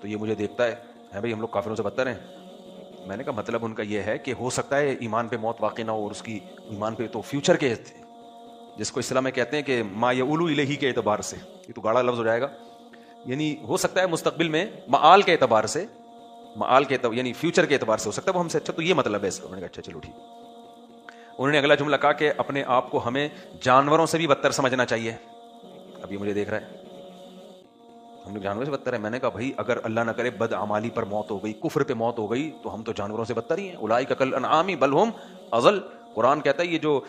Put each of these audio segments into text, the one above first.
تو یہ مجھے دیکھتا ہے بھائی ہم لوگ کافروں سے بدتر ہیں. میں نے کہا مطلب ان کا یہ ہے کہ ہو سکتا ہے ایمان پہ موت واقع نہ ہو, اور اس کی ایمان پہ تو فیوچر کے جس کو اصطلاح میں کہتے ہیں کہ ما یعولو الیہ کے اعتبار سے, یہ تو گاڑا لفظ ہو جائے گا, یعنی ہو سکتا ہے مستقبل میں معال کے اعتبار سے, معال کے یعنی فیوچر کے اعتبار سے ہو سکتا ہے وہ ہم سے اچھا, تو یہ مطلب ہے اس کا. میں نے کہا اچھا چلو ٹھیک. انہوں نے اگلا جملہ کہا کہ اپنے آپ کو ہمیں جانوروں سے بھی بدتر سمجھنا چاہیے. اب یہ مجھے دیکھ رہا ہے ہم لوگ جانوروں سے بدتر ہیں. میں نے کہا بھائی اگر اللہ نہ کرے بد اعمالی پر موت ہو گئی, کفر پہ موت ہو گئی, تو ہم تو جانوروں سے بدتر ہی ہیں. اولئک کالانعام بل هم اضل. قرآن کہتا ہے یہ جو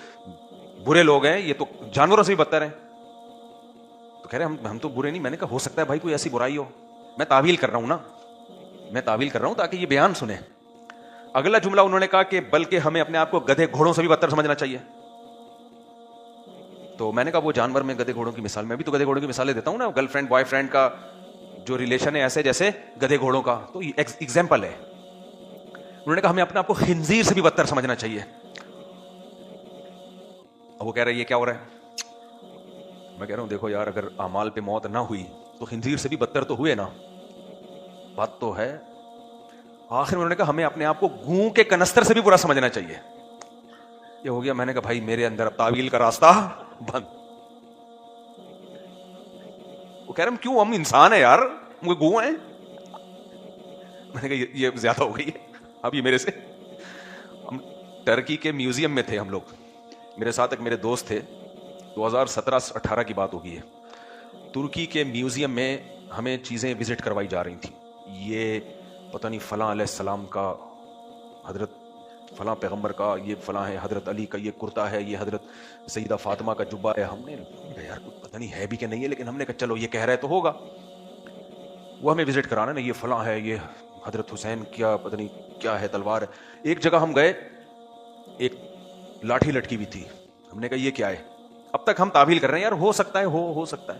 برے لوگ ہیں یہ تو جانوروں سے بھی بدتر ہیں. تو کہہ رہے ہم تو برے نہیں. میں نے کہا ہو سکتا ہے بھائی کوئی ایسی برائی ہو, میں تعویل کر رہا ہوں نا, میں تعویل کر رہا ہوں تاکہ یہ بیان سنیں. اگلا جملہ انہوں نے کہا کہ بلکہ ہمیں اپنے آپ کو گدھے گھوڑوں سے بھی بدتر سمجھنا چاہیے. تو میں نے کہا وہ جانور میں گدھے گھوڑوں کی مثال, میں بھی تو گدھے گھوڑوں کی مثالیں دیتا ہوں نا. گرل فرینڈ بوائے فرینڈ کا جو ریلیشن ہے ایسے جیسے گدھے گھوڑوں کا, تو ایگزامپل ہے. انہوں نے کہا ہمیں اپنے آپ کو خنزیر سے بھی بدتر سمجھنا چاہیے. اب وہ کہہ رہے ہیں یہ کیا ہو رہا ہے. میں کہہ رہا ہوں دیکھو یار اگر اعمال پہ موت نہ ہوئی تو خنزیر سے بھی بدتر تو ہوئے نا, بات تو ہے. آخر میں انہوں نے کہا ہمیں اپنے آپ کو گوں کے کنستر سے بھی برا سمجھنا چاہیے. یہ ہو گیا. میں نے کہا بھائی میرے اندر اب تعویل کا راستہ بند. وہ کہہ رہے ہیں کیوں, ہم انسان ہیں یار, وہ گوں ہیں. میں نے کہا یہ زیادہ ہو گئی ہے. اب یہ میرے سے, ہم ٹرکی کے میوزیم میں تھے ہم لوگ, میرے ساتھ ایک میرے دوست تھے, 2017-18 کی بات ہوگی ہے. ترکی کے میوزیم میں ہمیں چیزیں وزٹ کروائی جا رہی تھیں. یہ پتہ نہیں فلاں علیہ السلام کا, حضرت فلاں پیغمبر کا, یہ فلاں ہے حضرت علی کا, یہ کرتا ہے, یہ حضرت سیدہ فاطمہ کا جبہ ہے. ہم نے یار پتہ نہیں ہے بھی کہ نہیں ہے, لیکن ہم نے کہا چلو یہ کہہ رہے تو ہوگا. وہ ہمیں وزٹ کرانا نا, یہ فلاں ہے, یہ حضرت حسین کیا پتہ نہیں کیا ہے تلوار ہے. ایک جگہ ہم گئے, ایک لاٹھی لٹکی بھی تھی. ہم نے کہا یہ کیا ہے. اب تک ہم تعویل کر رہے ہیں یار ہو سکتا ہے, ہو سکتا ہے.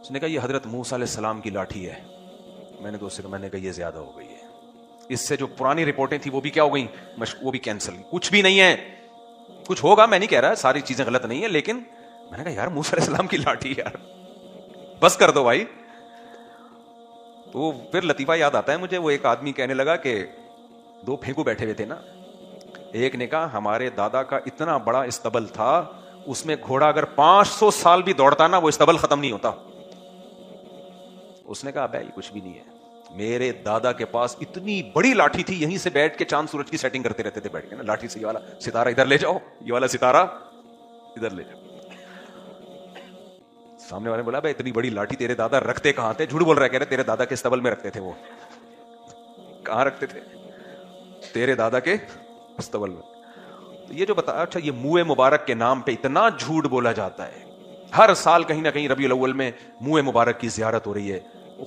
اس نے کہا یہ حضرت موسیٰ علیہ السلام کی لاٹھی ہے. میں نے تو اس سے کہا, میں نے کہا یہ زیادہ ہو گئی ہے. اس سے جو پرانی رپورٹیں تھیں وہ بھی کیا ہو گئیں, وہ بھی کینسل. کچھ بھی نہیں ہے, کچھ ہوگا, میں نہیں کہہ رہا ساری چیزیں غلط نہیں ہیں, لیکن میں نے کہا یار موسیٰ علیہ السلام کی لاٹھی یار بس کر دو بھائی. تو پھر لطیفہ یاد آتا ہے مجھے, وہ ایک آدمی کہنے لگا کہ دو پھینکو بیٹھے ہوئے تھے نا, ایک نے کہا ہمارے دادا کا اتنا بڑا استبل تھا, اس میں گھوڑا اگر 500 سال بھی دوڑتا نا وہ استبل ختم نہیں ہوتا. اس نے کہا ابے یہ کچھ بھی نہیں ہے, میرے دادا کے پاس اتنی بڑی لاٹھی تھی, یہیں سے بیٹھ کے چاند سورج کی سیٹنگ کرتے رہتے تھے بیٹھ کے نا لاٹھی سے. یہ والا ستارہ ادھر لے جاؤ, یہ والا ستارہ ادھر لے جاؤ. سامنے والے بولا بھائی اتنی بڑی لاٹھی تیرے دادا رکھتے کہاں تھے. جھوٹ بول رہا ہے, کہہ رہے تیرے دادا کے استبل میں رکھتے تھے. وہ کہاں رکھتے تھے, تیرے دادا کے استبل میں. یہ جو بتا, اچھا یہ منہ مبارک کے نام پہ اتنا جھوٹ بولا جاتا ہے. ہر سال کہیں نہ کہیں ربیع الاول میں منہ مبارک کی زیارت ہو رہی ہے.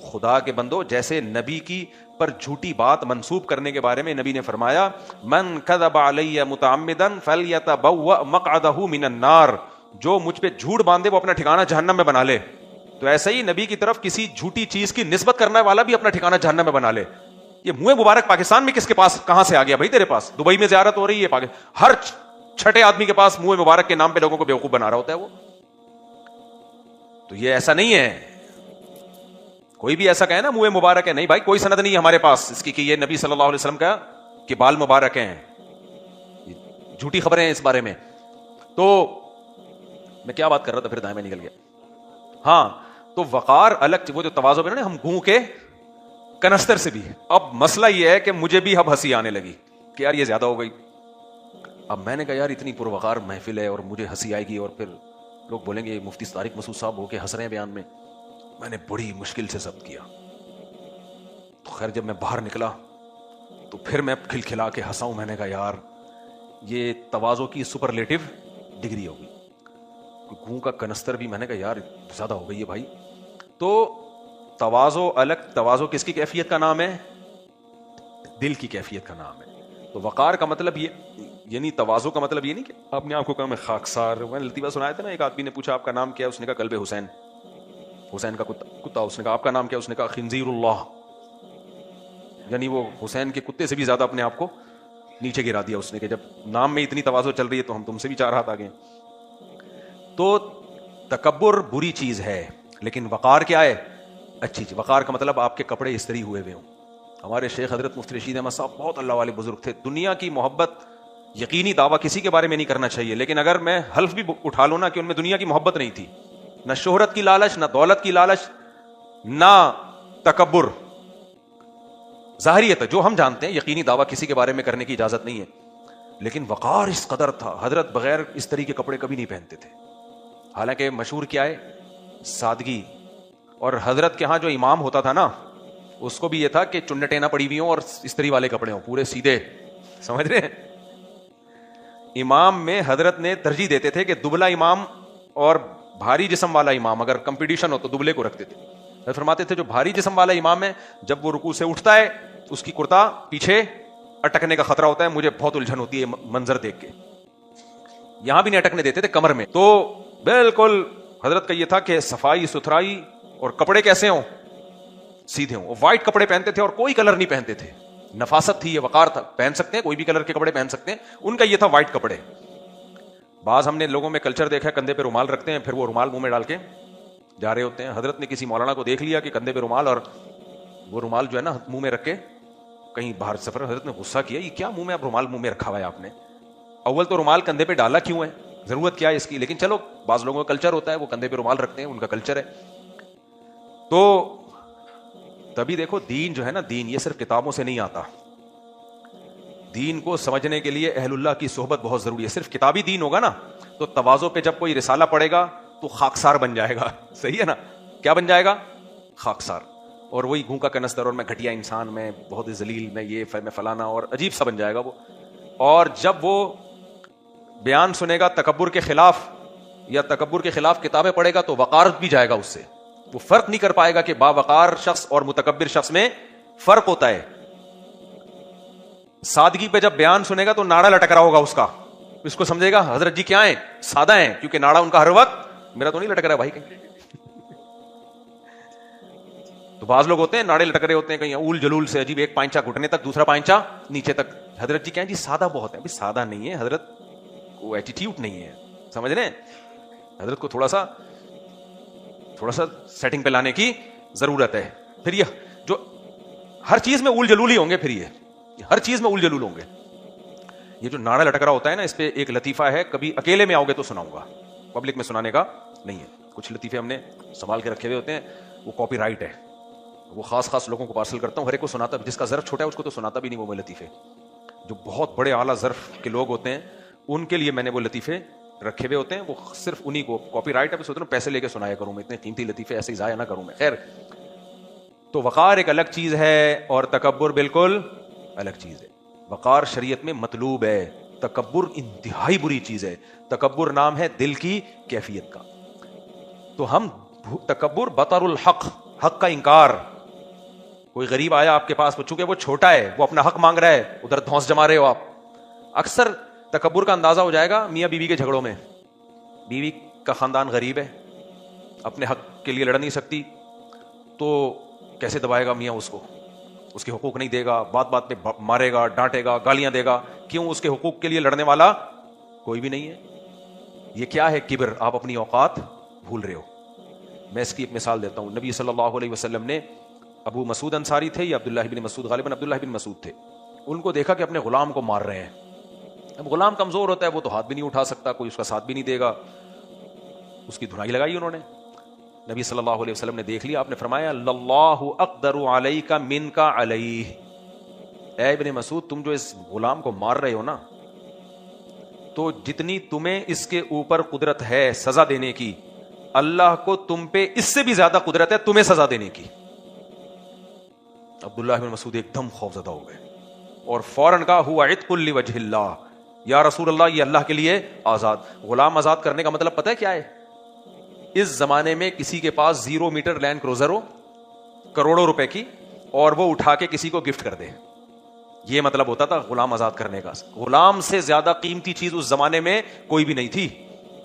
خدا کے بندو, جیسے نبی کی پر جھوٹی بات منسوب کرنے کے بارے میں نبی نے فرمایا من کذب علی متعمدا فلیتبوأ مقعدہ من النار, جو مجھ پہ جھوٹ باندھے وہ اپنا ٹھکانہ جہنم میں بنا لے. تو ایسے ہی نبی کی طرف کسی جھوٹی چیز کی نسبت کرنے والا بھی اپنا ٹھکانہ جہنم میں بنا لے. یہ منہ مبارک پاکستان میں کس کے پاس کہاں سے آ گیا بھائی؟ تیرے پاس دبئی میں زیارت ہو رہی ہے, ہر چھٹے آدمی کے پاس منہ مبارک کے نام پہ لوگوں کو بیوقوف بنا رہا ہوتا ہے وہ. تو یہ ایسا نہیں ہے, کوئی بھی ایسا کہے نا منہ مبارک ہے, نہیں بھائی کوئی سند نہیں ہے ہمارے پاس اس کی کہ یہ نبی صلی اللہ علیہ وسلم کا کہ بال مبارک ہیں. جھوٹی خبریں ہیں اس بارے میں. تو میں کیا بات کر رہا تھا, پھر دائیں میں نکل گیا. ہاں تو وقار الگ, وہ جو تواضع میں نا ہم گوں کے کنستر سے بھی. اب مسئلہ یہ ہے کہ مجھے بھی اب ہنسی آنے لگی کہ یار یہ زیادہ ہو گئی. اب میں نے کہا یار اتنی پروقار محفل ہے اور مجھے ہنسی آئے گی اور پھر لوگ بولیں گے مفتی طارق مسعود صاحب ہو کے ہنس رہے ہیں بیان میں. میں نے بڑی مشکل سے ضبط کیا. تو خیر جب میں باہر نکلا تو پھر میں کھلکھلا کے ہنسا ہوں. میں نے کہا یار یہ تواضع کی سپرلیٹو ڈگری ہوگی. گوں کا کنستر بھی, میں نے کہا یار زیادہ ہو گئی ہے بھائی. تو تواضع الگ, تواضع کس کی کیفیت کا نام ہے؟ دل کی کیفیت کا نام ہے. تو وقار کا مطلب یہ, یعنی تواضع کا مطلب یہ نہیں کہ آپ نے آپ کو کہا میں خاکسار. میں نے لطیفہ سنایا تھا نا, ایک آدمی نے پوچھا آپ کا نام کیا ہے, اس نے کہا کلب حسین, حسین کا کتا. اس نے کہا آپ کا نام کیا, اس نے کہا خنزیر اللہ, یعنی وہ حسین کے کتے سے بھی زیادہ اپنے آپ کو نیچے گرا دیا اس نے کہ جب نام میں اتنی تواضع چل رہی ہے تو ہم تم سے بھی 4 ہاتھ آگے. تو تکبر بری چیز ہے, لیکن وقار کیا ہے؟ اچھی چیز. وقار کا مطلب آپ کے کپڑے استری ہوئے ہوئے ہوں. ہمارے شیخ حضرت مفتی رشید احمد صاحب بہت اللہ والے بزرگ تھے. دنیا کی محبت یقینی دعویٰ کسی کے بارے میں نہیں کرنا چاہیے, لیکن اگر میں حلف بھی اٹھا لوں نا کہ ان میں دنیا کی محبت نہیں تھی, نہ شہرت کی لالچ, نہ دولت کی لالچ, نہ تکبر. ظاہری ہے جو ہم جانتے ہیں یقینی دعویٰ کسی کے بارے میں کرنے کی اجازت نہیں ہے, لیکن وقار اس قدر تھا. حضرت بغیر استری کے کپڑے کبھی نہیں پہنتے تھے. حالانکہ مشہور کیا ہے, سادگی. اور حضرت کے ہاں جو امام ہوتا تھا نا, اس کو بھی یہ تھا کہ چنٹیں نہ پڑی ہوئی ہوں اور استری والے کپڑے ہوں, پورے سیدھے. سمجھ رہے ہیں؟ امام میں حضرت نے ترجیح دیتے تھے کہ دبلا امام اور بھاری جسم والا امام, اگر کمپٹیشن ہو تو دبلے کو رکھتے تھے. فرماتے تھے جو بھاری جسم والا امام ہے, جب وہ رکوع سے اٹھتا ہے اس کی کرتا پیچھے اٹکنے کا خطرہ ہوتا ہے. مجھے بہت الجھن ہوتی ہے منظر دیکھ کے. یہاں بھی نہیں اٹکنے دیتے تھے, کمر میں. تو بالکل حضرت کا یہ تھا کہ صفائی ستھرائی, اور کپڑے کیسے ہوں, سیدھے ہوں. وائٹ کپڑے پہنتے تھے اور کوئی کلر نہیں پہنتے تھے. نفاست تھی, یہ وقار تھا. پہن سکتے ہیں کوئی بھی کلر کے کپڑے پہن سکتے ہیں, ان کا یہ تھا وائٹ کپڑے. بعض ہم نے لوگوں میں کلچر دیکھا ہے کندھے پہ رومال رکھتے ہیں, پھر وہ رومال منہ میں ڈال کے جا رہے ہوتے ہیں. حضرت نے کسی مولانا کو دیکھ لیا کہ کندھے پہ رومال, اور وہ رومال جو ہے نا منہ میں رکھ کے کہیں باہر سفر. حضرت نے غصہ کیا, یہ کیا منہ میں اب رومال منہ میں رکھا ہوا ہے آپ نے؟ اول تو رومال کندھے پہ ڈالا کیوں ہے, ضرورت کیا ہے اس کی؟ لیکن چلو بعض لوگوں کا کلچر ہوتا ہے, وہ کندھے پہ رومال رکھتے ہیں, ان کا کلچر ہے. تو تبھی دیکھو دین جو ہے نا, دین یہ صرف کتابوں سے نہیں آتا. دین کو سمجھنے کے لیے اہل اللہ کی صحبت بہت ضروری ہے. صرف کتابی دین ہوگا نا تو تواضع پہ جب کوئی رسالہ پڑھے گا تو خاکسار بن جائے گا. صحیح ہے نا, کیا بن جائے گا؟ خاکسار. اور وہی گھوں کا کنستر, اور میں گھٹیا انسان, میں بہت ذلیل, میں یہ میں فلانا, اور عجیب سا بن جائے گا وہ. اور جب وہ بیان سنے گا تکبر کے خلاف, یا تکبر کے خلاف کتابیں پڑھے گا, تو وقار بھی جائے گا اس سے. وہ فرق نہیں کر پائے گا کہ باوقار شخص اور متکبر شخص میں فرق ہوتا ہے. سادگی پہ جب بیان سنے گا تو ناڑا لٹک رہا ہوگا اس کا, اس کو سمجھے گا حضرت جی کیا ہیں, سادہ ہیں, کیونکہ ناڑا ان کا ہر وقت, میرا تو نہیں لٹک رہا بھائی کہیں. تو بعض لوگ ہوتے ہیں ناڑے لٹک رہے ہوتے ہیں کہیں اول جلول سے, عجیب, ایک پائنچا گھٹنے تک, دوسرا پائنچا نیچے تک. حضرت جی کیا ہیں جی سادہ بہت ہے. ابھی سادہ نہیں ہے حضرت, وہ ایٹیٹیوڈ نہیں ہے. سمجھ رہے ہیں؟ حضرت کو تھوڑا سا سیٹنگ پہ لانے کی ضرورت ہے. پھر یہ جو ہر چیز میں اول جلول ہی ہوں گے, پھر یہ ہر چیز میں اول جلول ہوں گے. یہ جو ناڑا لٹک رہا ہوتا ہے نا, اس پہ ایک لطیفہ ہے, کبھی اکیلے میں آؤ گے تو سناؤں گا, پبلک میں سنانے کا نہیں ہے. کچھ لطیفے ہم نے سنبھال کے رکھے ہوئے ہوتے ہیں, وہ کاپی رائٹ ہے, وہ خاص لوگوں کو پارسل کرتا ہوں, ہر ایک کو سناتا, جس کا ظرف چھوٹا ہے اس کو تو سناتا بھی نہیں. وہ لطیفے جو بہت بڑے اعلیٰ ظرف کے لوگ ہوتے ہیں ان کے لیے میں نے وہ لطیفے رکھے ہوئے ہوتے ہیں, وہ صرف انہی کو کاپی رائٹ ہے. میں سوچ رہا ہوں پیسے لے کے سنایا کروں, میں اتنے قیمتی لطیفے ایسے ہی ضائع نہ کروں میں. خیر, تو وقار ایک الگ چیز ہے اور تکبر بالکل الگ چیز ہے. وقار شریعت میں مطلوب ہے, تکبر انتہائی بری چیز ہے. تکبر نام ہے دل کی کیفیت کا. تو ہم تکبر بطر الحق, حق کا انکار. کوئی غریب آیا آپ کے پاس, چونکہ وہ چھوٹا ہے, وہ اپنا حق مانگ رہا ہے, ادھر دھونس جما رہے ہو آپ. اکثر تکبر کا اندازہ ہو جائے گا میاں بیوی کے جھگڑوں میں. بیوی کا خاندان غریب ہے, اپنے حق کے لیے لڑ نہیں سکتی, تو کیسے دبائے گا میاں اس کو, اس کے حقوق نہیں دے گا, بات بات پہ مارے گا, ڈانٹے گا, گالیاں دے گا. کیوں؟ اس کے حقوق کے لیے لڑنے والا کوئی بھی نہیں ہے. یہ کیا ہے؟ کبر. آپ اپنی اوقات بھول رہے ہو. میں اس کی ایک مثال دیتا ہوں. نبی صلی اللہ علیہ وسلم نے, ابو مسعود انصاری تھے یا عبداللہ بن مسعود, غالباً عبداللہ بن مسعود تھے, ان کو دیکھا کہ اپنے غلام کو مار رہے ہیں. اب غلام کمزور ہوتا ہے, وہ تو ہاتھ بھی نہیں اٹھا سکتا, کوئی اس کا ساتھ بھی نہیں دے گا. اس کی دھنائی لگائی انہوں نے. نبی صلی اللہ علیہ وسلم نے دیکھ لیا, آپ نے فرمایا اللہ اقدر علیک منک علیہ. اے ابن مسعود, تم جو اس غلام کو مار رہے ہو نا, تو جتنی تمہیں اس کے اوپر قدرت ہے سزا دینے کی, اللہ کو تم پہ اس سے بھی زیادہ قدرت ہے تمہیں سزا دینے کی. عبداللہ بن مسعود ایک دم خوفزدہ ہو گئے اور فوراً کہا ہوا عتق لوجہ اللہ, یا رسول اللہ, یہ اللہ کے لیے آزاد. غلام آزاد کرنے کا مطلب پتہ ہے کیا ہے؟ اس زمانے میں کسی کے پاس 0 میٹر لینڈ کروزر ہو کروڑوں روپے کی, اور وہ اٹھا کے کسی کو گفٹ کر دے, یہ مطلب ہوتا تھا غلام آزاد کرنے کا. غلام سے زیادہ قیمتی چیز اس زمانے میں کوئی بھی نہیں تھی,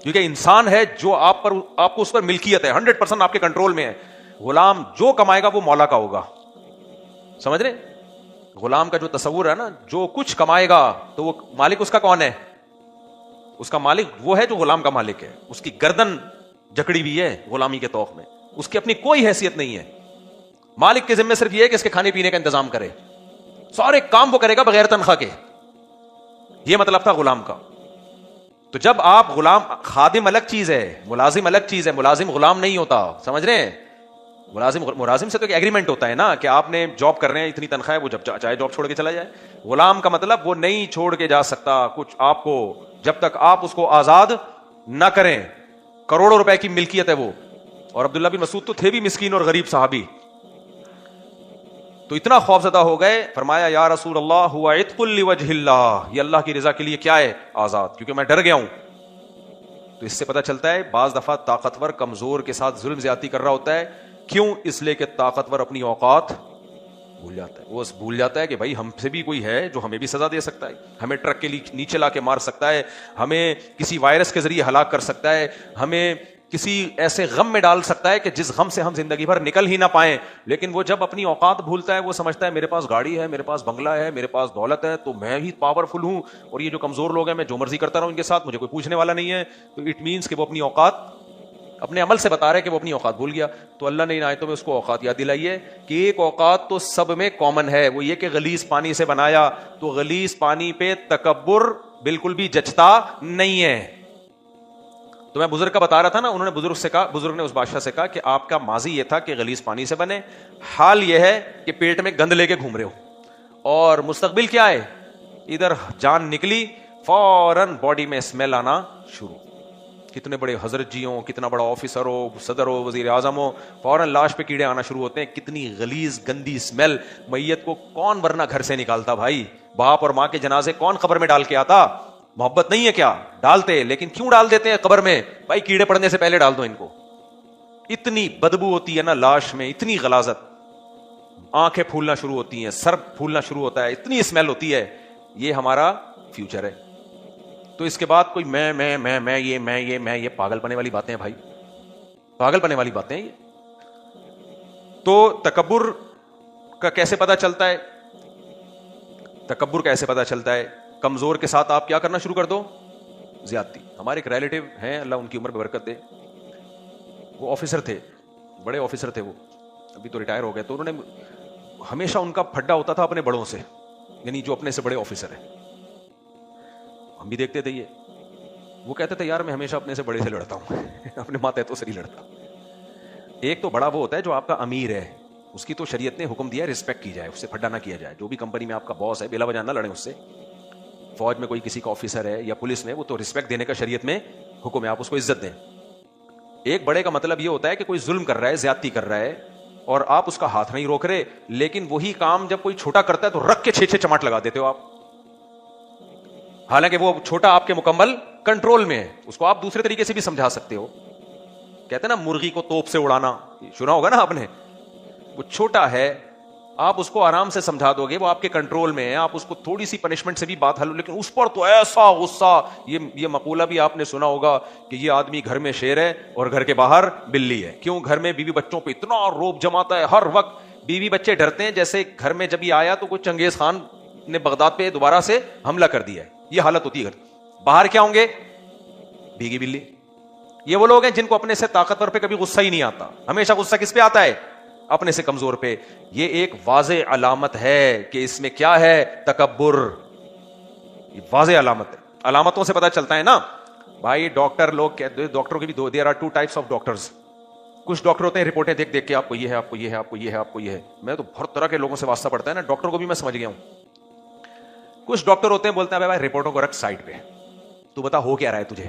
کیونکہ انسان ہے جو آپ کو اس پر ملکیت ہے, 100% آپ کے کنٹرول میں ہے. غلام جو کمائے گا وہ مولا کا ہوگا. سمجھ رہے؟ غلام کا جو تصور ہے نا, جو کچھ کمائے گا تو وہ مالک اس کا کون ہے؟ اس کا مالک وہ ہے جو غلام کا مالک ہے. اس کی گردن جکڑی ہوئی ہے غلامی کے توق میں, اس کی اپنی کوئی حیثیت نہیں ہے. مالک کے ذمہ صرف یہ ہے کہ اس کے کھانے پینے کا انتظام کرے, سارے کام وہ کرے گا بغیر تنخواہ کے. یہ مطلب تھا غلام کا. تو جب آپ غلام, خادم الگ چیز ہے, ملازم الگ چیز ہے. ملازم غلام نہیں ہوتا, سمجھ رہے ہیں؟ ملازم سے تو ایک ایگریمنٹ ہوتا ہے نا کہ آپ نے جاب کر رہے ہیں, اتنی تنخواہ ہے, وہ جب چاہے جاب چھوڑ کے چلا جائے. غلام کا مطلب وہ نہیں چھوڑ کے جا سکتا کچھ آپ کو, جب تک آپ اس کو آزاد نہ کریں. کروڑوں روپے کی ملکیت ہے وہ. اور عبداللہ بن مسعود تو تھے بھی مسکین اور غریب صحابی. تو اتنا خوف زدہ ہو گئے, فرمایا یا رسول اللہ ہوا عتق لوجہ اللہ, یہ اللہ کی رضا کے لیے کیا ہے؟ آزاد, کیونکہ میں ڈر گیا ہوں. تو اس سے پتہ چلتا ہے بعض دفعہ طاقتور کمزور کے ساتھ ظلم زیادتی کر رہا ہوتا ہے. کیوں؟ اس لیے کہ طاقتور اپنی اوقات بھول جاتا ہے. وہ بھول جاتا ہے کہ بھائی ہم سے بھی کوئی ہے جو ہمیں بھی سزا دے سکتا ہے, ہمیں ٹرک کے نیچے لا کے مار سکتا ہے, ہمیں کسی وائرس کے ذریعے ہلاک کر سکتا ہے, ہمیں کسی ایسے غم میں ڈال سکتا ہے کہ جس غم سے ہم زندگی بھر نکل ہی نہ پائیں. لیکن وہ جب اپنی اوقات بھولتا ہے, وہ سمجھتا ہے میرے پاس گاڑی ہے, میرے پاس بنگلہ ہے, میرے پاس دولت ہے, تو میں ہی پاورفل ہوں, اور یہ جو کمزور لوگ ہیں میں جو مرضی کرتا رہوں ان کے ساتھ, مجھے کوئی پوچھنے والا نہیں ہے. تو اٹ مینس کہ وہ اپنی اوقات اپنے عمل سے بتا رہے کہ وہ اپنی اوقات بھول گیا. تو اللہ نے ان آیتوں میں اس کو اوقات یاد دلائی ہے کہ ایک اوقات تو سب میں کامن ہے, وہ یہ کہ غلیظ پانی سے بنایا. تو غلیظ پانی پہ تکبر بالکل بھی جچتا نہیں ہے. تو میں بزرگ کا بتا رہا تھا نا, انہوں نے بزرگ سے کہا, بزرگ نے اس بادشاہ سے کہا کہ آپ کا ماضی یہ تھا کہ غلیظ پانی سے بنے, حال یہ ہے کہ پیٹ میں گند لے کے گھوم رہے ہو, اور مستقبل کیا ہے؟ ادھر جان نکلی فوراً باڈی میں اسمیل آنا شروع. کتنے بڑے حضرت جی ہوں, کتنا بڑا آفیسر ہو, صدر ہو, وزیر اعظم ہو, فوراً لاش پہ کیڑے آنا شروع ہوتے ہیں. کتنی غلیظ گندی اسمیل. میت کو کون ورنہ گھر سے نکالتا بھائی؟ باپ اور ماں کے جنازے کون قبر میں ڈال کے آتا؟ محبت نہیں ہے کیا؟ ڈالتے. لیکن کیوں ڈال دیتے ہیں قبر میں؟ بھائی کیڑے پڑنے سے پہلے ڈال دو ان کو. اتنی بدبو ہوتی ہے نا لاش میں, اتنی غلاظت, آنکھیں پھولنا شروع ہوتی ہیں, سر پھولنا شروع ہوتا ہے, اتنی اسمیل ہوتی ہے. یہ ہمارا فیوچر ہے. تو اس کے بعد کوئی میں یہ پاگل پنے والی باتیں ہیں بھائی, پاگل پنے والی باتیں ہیں یہ. تو تکبر کا کیسے پتا چلتا ہے؟ تکبر کیسے پتا چلتا ہے؟ کمزور کے ساتھ آپ کیا کرنا شروع کر دو؟ زیادتی. ہمارے ایک ریلیٹو ہیں, اللہ ان کی عمر میں برکت دے, وہ آفیسر تھے, بڑے آفیسر تھے وہ, ابھی تو ریٹائر ہو گئے. تو انہوں نے ہمیشہ, ان کا پھڈا ہوتا تھا اپنے بڑوں سے, یعنی جو اپنے سے بڑے آفیسر ہیں. ہم بھی دیکھتے تھے یہ. وہ کہتے تھے یار میں ہمیشہ اپنے سے بڑے سے لڑتا ہوں اپنے ماتحتوں سے نہیں لڑتا. ایک تو بڑا وہ ہوتا ہے جو آپ کا امیر ہے, اس کی تو شریعت نے حکم دیا ہے رسپیکٹ کی جائے, اس سے پھڈا نہ کیا جائے. جو بھی کمپنی میں آپ کا باس ہے بلا وجہ نہ لڑیں اس سے. فوج میں کوئی کسی کا آفیسر ہے یا پولیس میں, وہ تو رسپیکٹ دینے کا شریعت میں حکم ہے, آپ اس کو عزت دیں. ایک بڑے کا مطلب یہ ہوتا ہے کہ کوئی ظلم کر رہا ہے, زیادتی کر رہا ہے, اور آپ اس کا ہاتھ نہیں روک رہے, لیکن وہی کام جب کوئی چھوٹا کرتا ہے تو رکھ کے 6 چماٹ لگا دیتے ہو آپ, حالانکہ وہ چھوٹا آپ کے مکمل کنٹرول میں ہے. اس کو آپ دوسرے طریقے سے بھی سمجھا سکتے ہو. کہتے ہیں نا مرغی کو توپ سے اڑانا, سنا ہوگا نا آپ نے. وہ چھوٹا ہے, آپ اس کو آرام سے سمجھا دو گے, وہ آپ کے کنٹرول میں ہے, آپ اس کو تھوڑی سی پنشمنٹ سے بھی بات حل. لیکن اس پر تو ایسا غصہ. یہ مقولہ بھی آپ نے سنا ہوگا کہ یہ آدمی گھر میں شیر ہے اور گھر کے باہر بلی ہے. کیوں؟ گھر میں بیوی بچوں پہ اتنا روب جماتا ہے ہر وقت. بیوی بچے ڈرتے ہیں جیسے گھر میں جب یہ آیا تو کوئی چنگیز خان نے بغداد پہ دوبارہ سے حملہ کر دیا ہے. یہ حالت ہوتی ہے گھر. باہر کیا ہوں گے؟ بھیگی بلی. یہ وہ لوگ ہیں جن کو اپنے سے طاقتور پہ کبھی غصہ ہی نہیں آتا. ہمیشہ غصہ کس پہ آتا ہے؟ اپنے سے کمزور پہ. یہ ایک واضح علامت ہے کہ اس میں کیا ہے؟ تکبر. یہ واضح علامت ہے. علامتوں سے پتا چلتا ہے نا بھائی. ڈاکٹر لوگ کہتے ہیں, ڈاکٹروں کے بھی there are 2 types of doctors. کچھ ڈاکٹر ہوتے ہیں رپورٹیں دیکھ دیکھ کے آپ کو یہ ہے, آپ کو یہ ہے, آپ کو یہ ہے, آپ کو یہ ہے. میں تو بہت طرح کے لوگوں سے واسطہ پڑتا ہے نا, ڈاکٹر کو بھی میں سمجھ گیا ہوں. کچھ ڈاکٹر ہوتے ہیں بولتے ہیں بھائی رپورٹوں کو رکھ سائڈ پہ, تو بتا ہو کیا رہا ہے تجھے.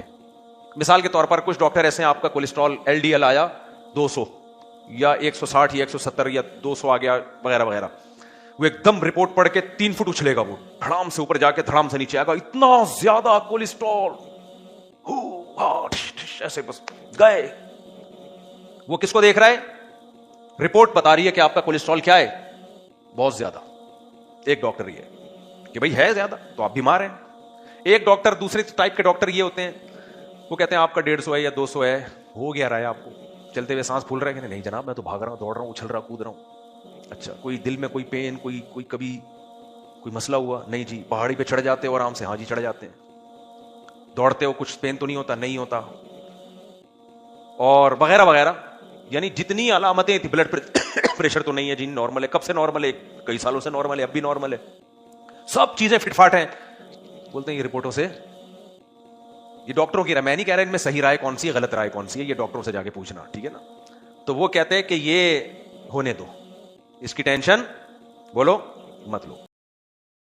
مثال کے طور پر کچھ ڈاکٹر ایسے ہیں, آپ کا کولیسٹرول LDL آیا 200 یا 160 یا 170 یا 200 آ گیا وغیرہ وغیرہ, وہ ایک دم رپورٹ پڑھ کے 3 فٹ اچھلے گا, وہ دھڑام سے اوپر جا کے دھڑام سے نیچے آئے گا, اتنا زیادہ کولیسٹرول, ایسے بس گئے. وہ کس کو دیکھ رہا ہے؟ رپورٹ بتا رہی ہے کہ آپ کا کولیسٹرول کیا ہے, بہت زیادہ. ایک ڈاکٹر یہ ہے کہ بھائی ہے زیادہ تو آپ بیمار ہیں. ایک ڈاکٹر, دوسرے ٹائپ کے ڈاکٹر یہ ہوتے ہیں, وہ کہتے ہیں آپ کا 150 ہے یا 200 ہے, ہو گیا رہا ہے آپ کو, چلتے ہوئے سانس پھول رہے ہیں کہ نہیں جناب میں تو بھاگ رہا ہوں, دوڑ رہا ہوں, اچھل رہا, کود رہا ہوں. اچھا کوئی دل میں کوئی پین, کوئی کبھی کوئی مسئلہ ہوا؟ نہیں جی. پہاڑی پہ چڑھ جاتے ہو آرام سے؟ ہاں جی چڑھ جاتے ہیں. دوڑتے ہو کچھ پین تو نہیں ہوتا؟ نہیں ہوتا. اور وغیرہ وغیرہ. یعنی جتنی علامتیں تھی, بلڈ پریشر تو نہیں ہے جی, نارمل ہے, کب سے نارمل ہے, کئی سالوں سے نارمل ہے, اب بھی نارمل ہے, سب چیزیں فٹ فاٹ ہیں. بولتے ہیں یہ رپورٹوں سے, یہ ڈاکٹروں کی رائے, میں نہیں کہہ رہا ان میں صحیح رائے کون سی ہے, غلط رائے کون سی ہے, یہ ڈاکٹروں سے جا کے پوچھنا, ٹھیک ہے نا. تو وہ کہتے ہیں کہ یہ ہونے دو, اس کی ٹینشن بولو مت لو.